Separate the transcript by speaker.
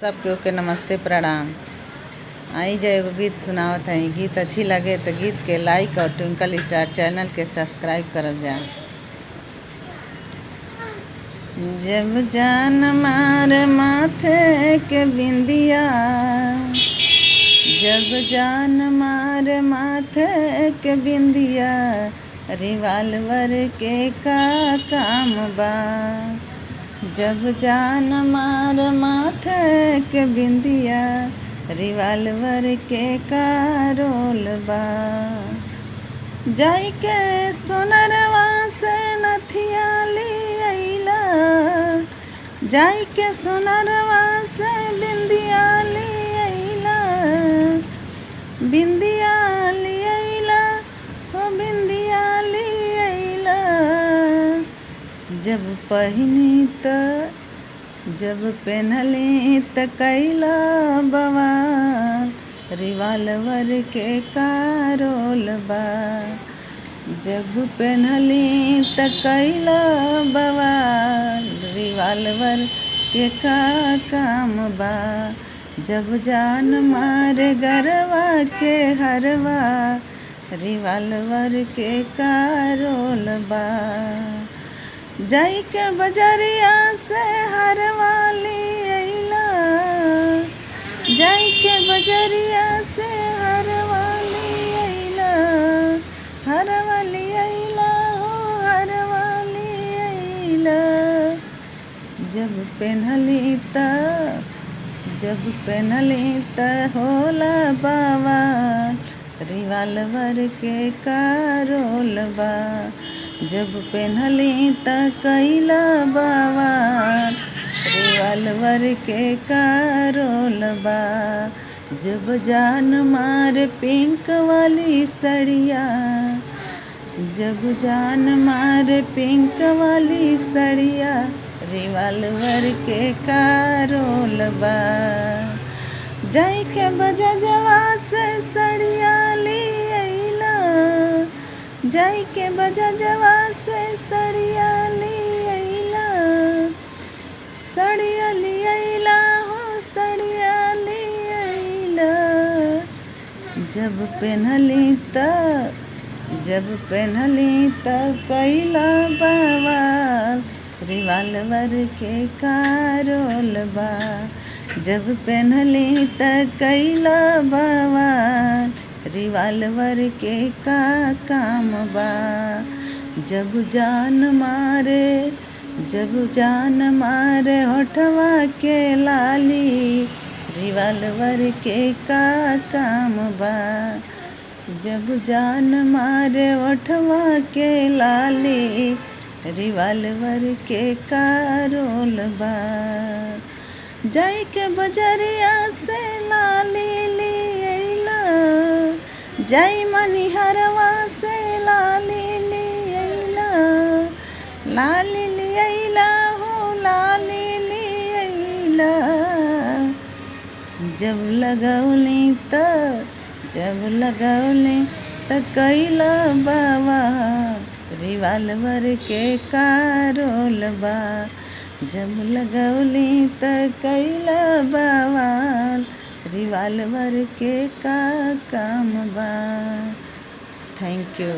Speaker 1: सबके ओके नमस्ते प्रणाम। आई जो एगो गीत सुनावत है। गीत अच्छी लगे तो गीत के लाइक और ट्विंकल स्टार चैनल के सब्सक्राइब करल जा। जब जान मार माथे के बिंदिया, जब जान मार माथे के बिंदिया, रिवाल्वर के का काम बा। जब जान मार माथे के बिंदिया, रिवाल्वर के का रोल बा। जाई के सोनरवा से नथिया लियाइला, जाई के सोनरवा से बिंदिया लियाइला, बिंदिया लियाइला, हो बिंदिया लियाइला। जब पहिनी त जब पहनली त कैला बवाल, रिवाल्वर के का रोल बा। जब पहनली त कैला बवाल, रिवाल्वर के का काम बा। जब जान मारे गरवा के हरवा, रिवाल्वर के का रोल बा। जाई के बजरिया से हरवा लियाइला, जाई के बजरिया से हरवा लियाइला, हरवा लियाइला, हो हरवा लियाइला। जब पहनली त जब पहनली त होला बवाल, रिवाल्वर के का रोल बा। जब पहनली त कैला बवाल, रिवाल्वर के का रोल बा। जब जान मार पिंक वाली सड़िया, जब जान मार पिंक वाली सड़िया, रिवाल्वर के का रोल बा। जाई के बजजवा से सड़िया लियाइला, जाई के बजजवा से सड़िया लियाइला, सड़िया लियाइला, हो सड़िया लियाइला। जब पहनली त जब पहनली त कैला बवाल, रिवाल्वर के का रोल बा। जब पहनली त कैला बवाल, रिवाल्वर के का काम बा। जब जान मारे जब जान मारे होठवा के लाली, रिवाल्वर के का काम बा। जब जान मारे होठवा के लाली, रिवाल्वर के का रोल बा। जाई के बजरिया से लाली लियाइला, जाई मनिहरवा से लाली लियाइला, लाली लियाइला, हो लाली लियाइला। जब लगौली त कैला बवाल, रिवाल्वर के का रोल बा। जब लगौली त कैला बवाल, रिवाल्वर के का काम बा। Thank you.